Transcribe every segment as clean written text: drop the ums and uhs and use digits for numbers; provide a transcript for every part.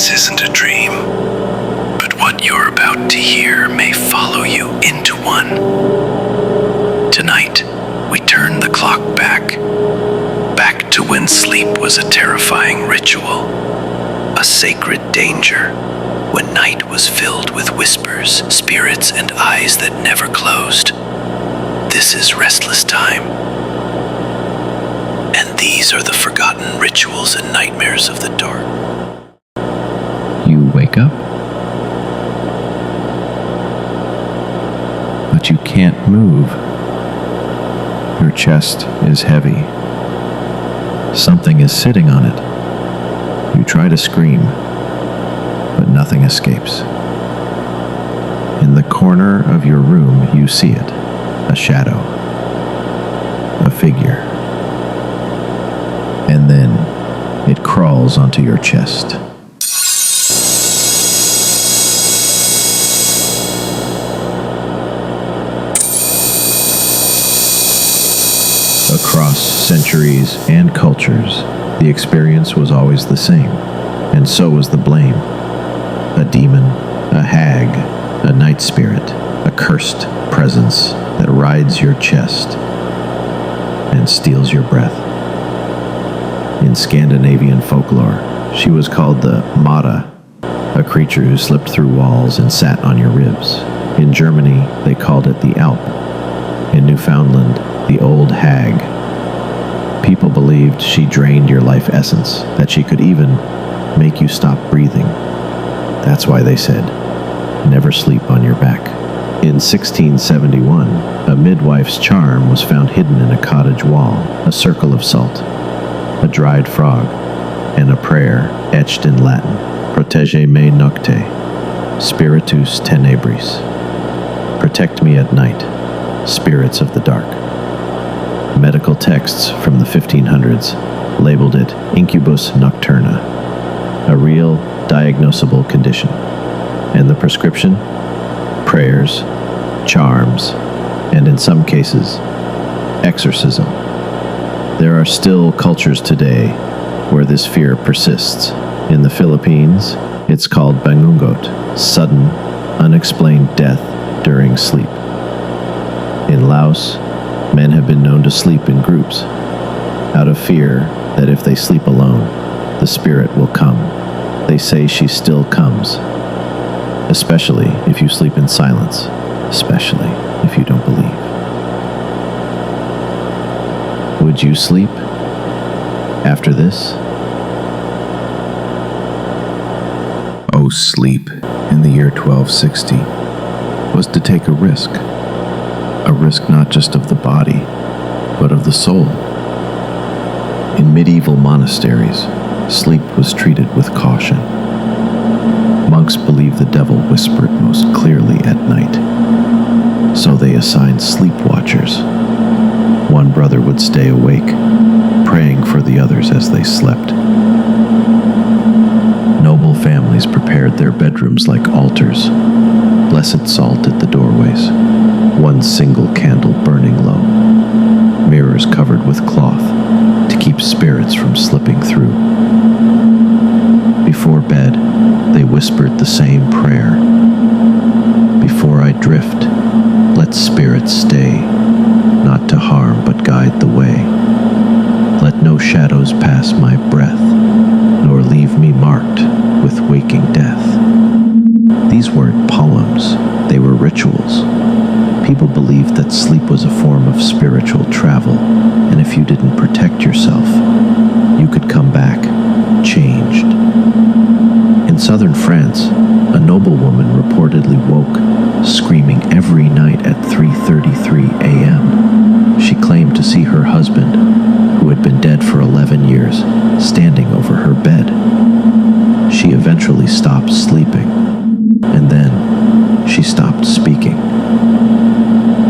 This isn't a dream, but what you're about to hear may follow you into one. Tonight, we turn the clock back to when sleep was a terrifying ritual, a sacred danger, when night was filled with whispers, spirits, and eyes that never closed. This is Restless Time, and these are the forgotten rituals and nightmares of the dark. You wake up, but you can't move. Your chest is heavy. Something is sitting on it. You try to scream, but nothing escapes. In the corner of your room, you see it, a shadow, a figure. And then it crawls onto your chest. Across centuries and cultures, the experience was always the same, and so was the blame. A demon, a hag, a night spirit, a cursed presence that rides your chest and steals your breath. In Scandinavian folklore, she was called the Mata, a creature who slipped through walls and sat on your ribs. In Germany, they called it the Alp. In Newfoundland, the Old Hag. People believed she drained your life essence, that she could even make you stop breathing. That's why they said, never sleep on your back. In 1671, a midwife's charm was found hidden in a cottage wall, a circle of salt, a dried frog, and a prayer etched in Latin, Protege me nocte, spiritus tenebris. Protect me at night, spirits of the dark. Medical texts from the 1500s labeled it incubus nocturna, a real diagnosable condition. And the prescription? Prayers, charms, and in some cases, exorcism. There are still cultures today where this fear persists. In the Philippines, it's called bangungot, sudden, unexplained death during sleep. In Laos, men have been known to sleep in groups, out of fear that if they sleep alone, the spirit will come. They say she still comes, especially if you sleep in silence, especially if you don't believe. Would you sleep after this? Oh, sleep in the year 1260 was to take a risk not just of the body, but of the soul. In medieval monasteries, sleep was treated with caution. Monks believed the devil whispered most clearly at night, so they assigned sleep watchers. One brother would stay awake, praying for the others as they slept. Noble families prepared their bedrooms like altars, blessed salt at the doorways, one single candle burning low, mirrors covered with cloth to keep spirits from slipping through. Before bed, they whispered the same prayer. Before I drift, let spirits stay, not to harm but guide the way. Let no shadows pass my breath, nor leave me marked with waking death. These weren't poems, they were rituals. People believed that sleep was a form of spiritual travel, and if you didn't protect yourself, you could come back changed. In southern France, a noblewoman reportedly woke, screaming every night at 3:33 a.m. She claimed to see her husband, who had been dead for 11 years, standing over her bed. She eventually stopped sleeping, and then she stopped speaking.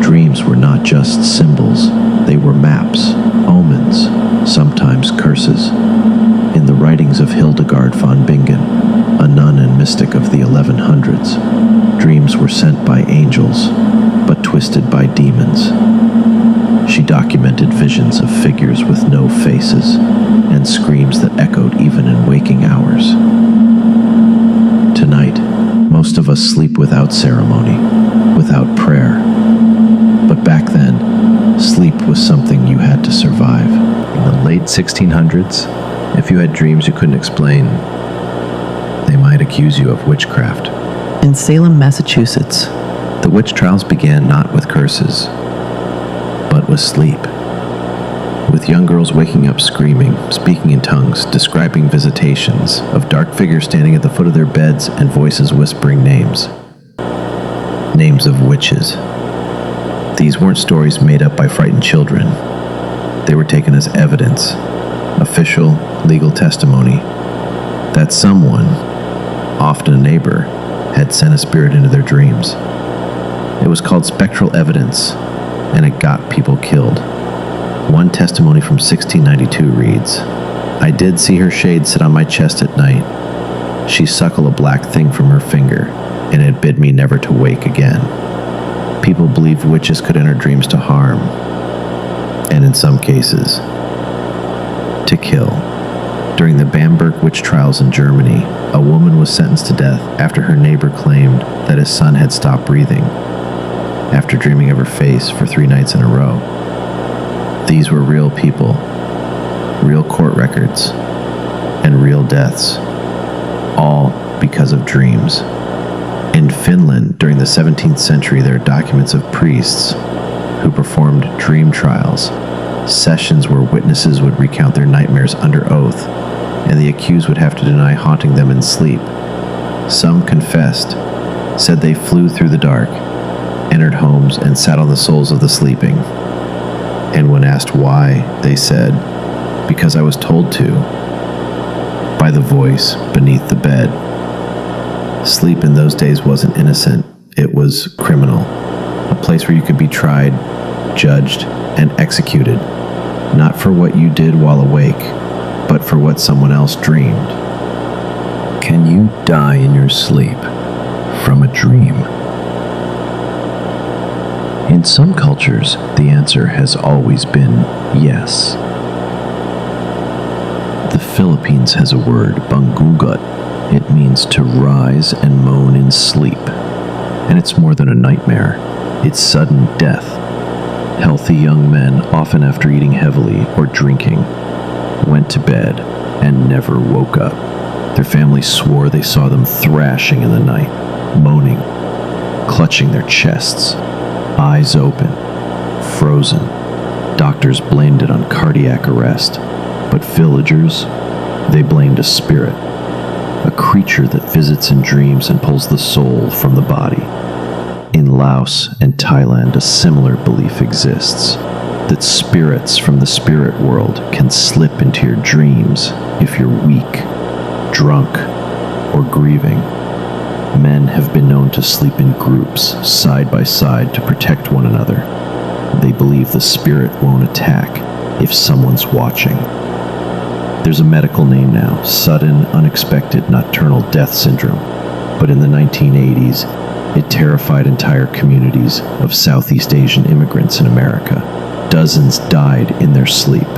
Dreams were not just symbols, they were maps, omens, sometimes curses. In the writings of Hildegard von Bingen, a nun and mystic of the 1100s, dreams were sent by angels, but twisted by demons. She documented visions of figures with no faces, and screams that echoed even in waking hours. without ceremony, without prayer. But back then, sleep was something you had to survive. In the late 1600s, if you had dreams you couldn't explain, they might accuse you of witchcraft. In Salem, Massachusetts, The witch trials began not with curses, but with sleep. With young girls waking up screaming, speaking in tongues, describing visitations, of dark figures standing at the foot of their beds and voices whispering names. Names of witches. These weren't stories made up by frightened children. They were taken as evidence, official, legal testimony, that someone, often a neighbor, had sent a spirit into their dreams. It was called spectral evidence, and it got people killed. One testimony from 1692 reads, "I did see her shade sit on my chest at night. She suckle a black thing from her finger, and it bid me never to wake again." People believed witches could enter dreams to harm, and in some cases, to kill. During the Bamberg witch trials in Germany, a woman was sentenced to death after her neighbor claimed that his son had stopped breathing after dreaming of her face for 3 nights in a row. These were real people, real court records, and real deaths, all because of dreams. In Finland, during the 17th century, there are documents of priests who performed dream trials, sessions where witnesses would recount their nightmares under oath, and the accused would have to deny haunting them in sleep. Some confessed, said they flew through the dark, entered homes, and sat on the souls of the sleeping. And when asked why, they said, "Because I was told to," by the voice beneath the bed. Sleep in those days wasn't innocent, it was criminal. A place where you could be tried, judged, and executed, not for what you did while awake, but for what someone else dreamed. Can you die in your sleep from a dream? In some cultures, the answer has always been yes. The Philippines has a word, bangungot. It means to rise and moan in sleep. And it's more than a nightmare. It's sudden death. Healthy young men, often after eating heavily or drinking, went to bed and never woke up. Their families swore they saw them thrashing in the night, moaning, clutching their chests, eyes open, frozen. Doctors blamed it on cardiac arrest, but villagers, they blamed a spirit, a creature that visits in dreams and pulls the soul from the body. In Laos and Thailand, a similar belief exists, that spirits from the spirit world can slip into your dreams if you're weak, drunk, or grieving. Men have been known to sleep in groups, side by side, to protect one another. They believe the spirit won't attack if someone's watching. There's a medical name now, sudden, unexpected, nocturnal death syndrome. But in the 1980s, it terrified entire communities of Southeast Asian immigrants in America. Dozens died in their sleep,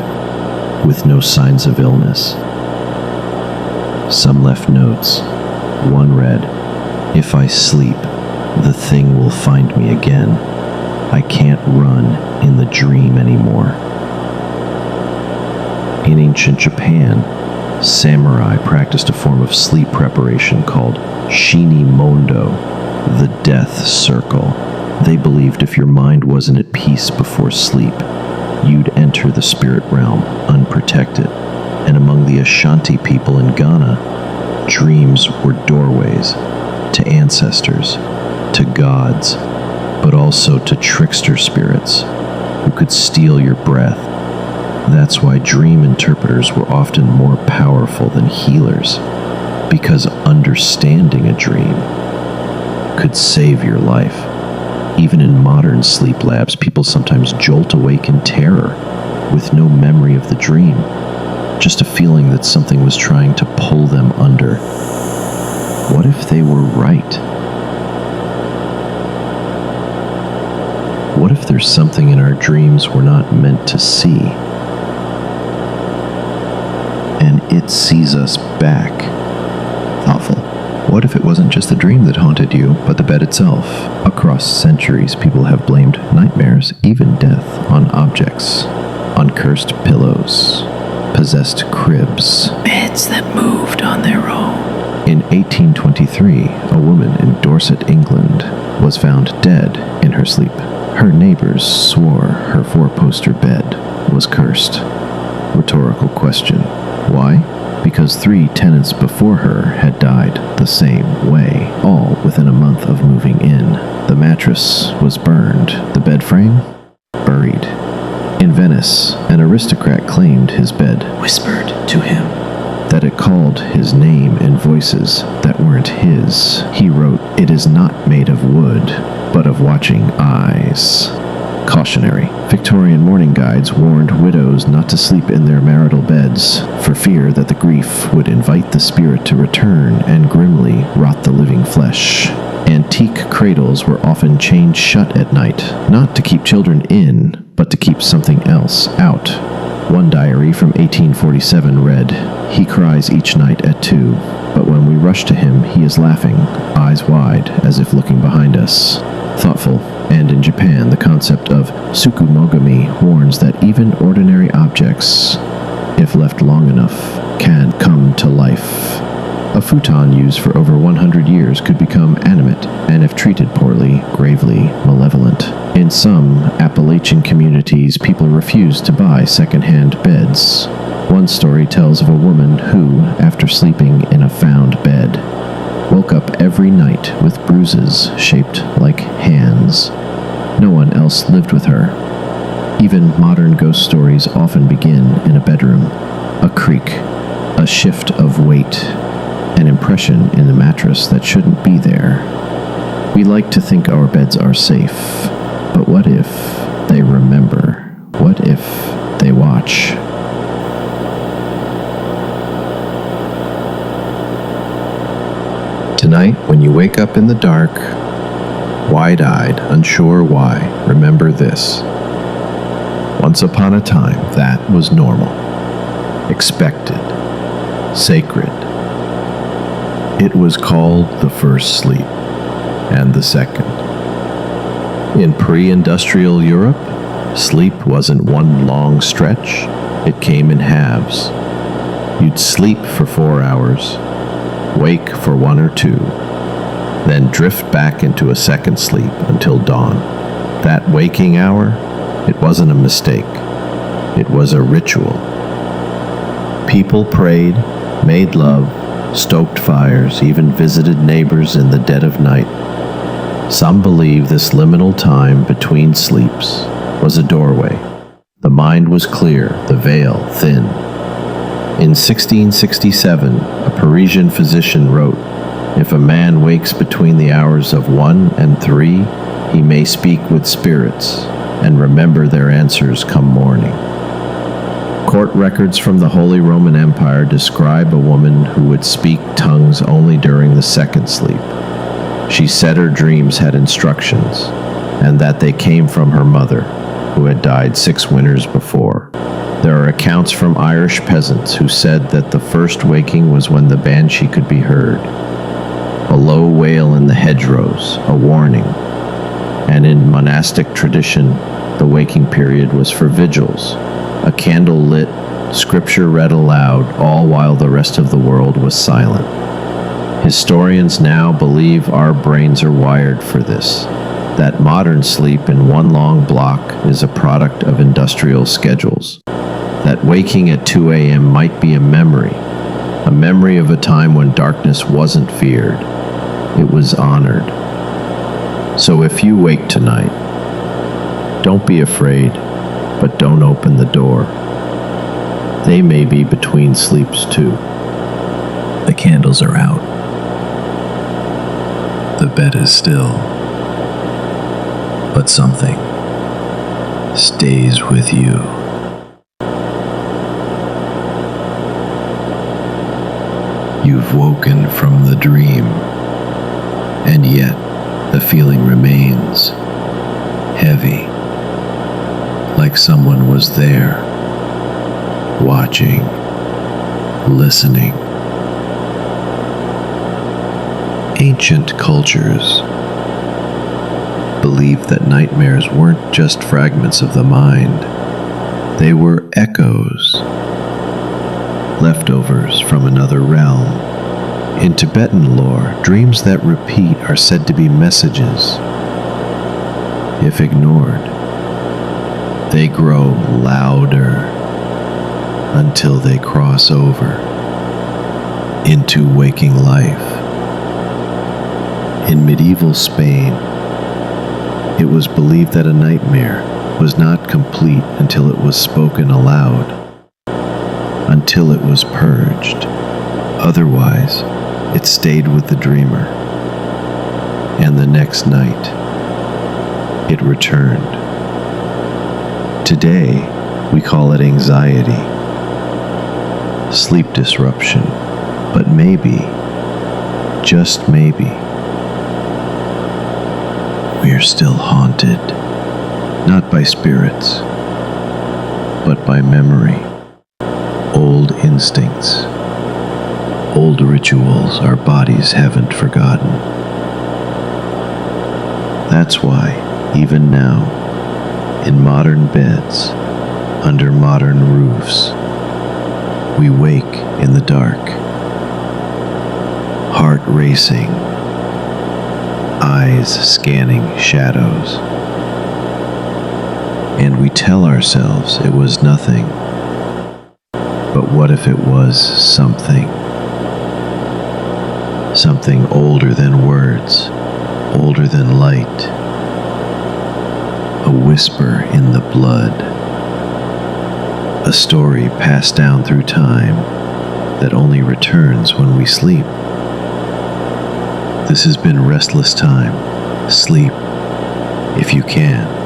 with no signs of illness. Some left notes. One read, "If I sleep, the thing will find me again. I can't run in the dream anymore." In ancient Japan, samurai practiced a form of sleep preparation called shinimondo, the death circle. They believed if your mind wasn't at peace before sleep, you'd enter the spirit realm unprotected. And among the Ashanti people in Ghana, dreams were doorways to ancestors, to gods, but also to trickster spirits who could steal your breath. That's why dream interpreters were often more powerful than healers, because understanding a dream could save your life. Even in modern sleep labs, people sometimes jolt awake in terror with no memory of the dream, just a feeling that something was trying to pull them under. What if they were right? What if there's something in our dreams we're not meant to see? And it sees us back. Thoughtful. What if it wasn't just the dream that haunted you, but the bed itself? Across centuries, people have blamed nightmares, even death, on objects, on cursed pillows, possessed cribs, Beds that moved on their own. In 1823, a woman in Dorset, England, was found dead in her sleep. Her neighbors swore her four-poster bed was cursed. Rhetorical question. Why? Because 3 tenants before her had died the same way, all within a month of moving in. The mattress was burned, the bed frame buried. In Venice, an aristocrat claimed his bed Whispered to him. that it called his name in voices that weren't his. He wrote, "It is not made of wood, but of watching eyes." Cautionary. Victorian mourning guides warned widows not to sleep in their marital beds for fear that the grief would invite the spirit to return and grimly rot the living flesh. Antique cradles were often chained shut at night, not to keep children in, but to keep something else out. One diary from 1847 read, "He cries each night at 2, but when we rush to him, he is laughing, eyes wide, as if looking behind us." Thoughtful. And in Japan, the concept of tsukumogami warns that even ordinary objects, if left long enough, can come to life. A futon used for over 100 years could become animate, and if treated poorly, gravely malevolent. In some Appalachian communities, people refuse to buy second-hand beds. One story tells of a woman who, after sleeping in a found bed, woke up every night with bruises shaped like hands. No one else lived with her. Even modern ghost stories often begin in a bedroom. A creak, a shift of weight, an impression in the mattress that shouldn't be there. We like to think our beds are safe, but what if they remember? What if they watch? Tonight, when you wake up in the dark, wide-eyed, unsure why, remember this. Once upon a time, that was normal, expected, sacred. It was called the first sleep, and the second. In pre-industrial Europe, sleep wasn't one long stretch. It came in halves. You'd sleep for 4 hours, wake for 1 or 2, then drift back into a second sleep until dawn. That waking hour, it wasn't a mistake. It was a ritual. People prayed, made love, stoked fires, even visited neighbors in the dead of night. Some believe this liminal time between sleeps was a doorway. The mind was clear, the veil thin. In 1667, a Parisian physician wrote, "If a man wakes between the hours of 1 and 3, he may speak with spirits and remember their answers come morning." Court records from the Holy Roman Empire describe a woman who would speak tongues only during the second sleep. She said her dreams had instructions, and that they came from her mother, who had died 6 winters before. There are accounts from Irish peasants who said that the first waking was when the banshee could be heard. A low wail in the hedgerows, a warning. And in monastic tradition, the waking period was for vigils, a candle lit, scripture read aloud, all while the rest of the world was silent. Historians now believe our brains are wired for this, that modern sleep in one long block is a product of industrial schedules, that waking at 2 a.m. might be a memory of a time when darkness wasn't feared, it was honored. So if you wake tonight, don't be afraid, but don't open the door. They may be between sleeps too. The candles are out. The bed is still. But something stays with you. You've woken from the dream, and yet the feeling remains heavy, like someone was there, watching, listening. Ancient cultures believed that nightmares weren't just fragments of the mind, they were echoes, leftovers from another realm. In Tibetan lore, dreams that repeat are said to be messages. If ignored, they grow louder until they cross over into waking life. In medieval Spain, it was believed that a nightmare was not complete until it was spoken aloud, until it was purged. Otherwise, it stayed with the dreamer, and the next night, it returned. Today, we call it anxiety, sleep disruption, but maybe, just maybe, we are still haunted, not by spirits, but by memory, old instincts, old rituals our bodies haven't forgotten. That's why, even now, in modern beds, under modern roofs, we wake in the dark, heart racing, eyes scanning shadows. And we tell ourselves it was nothing. But what if it was something? Something older than words, older than light. A whisper in the blood. A story passed down through time that only returns when we sleep. This has been Restless Time. Sleep if you can.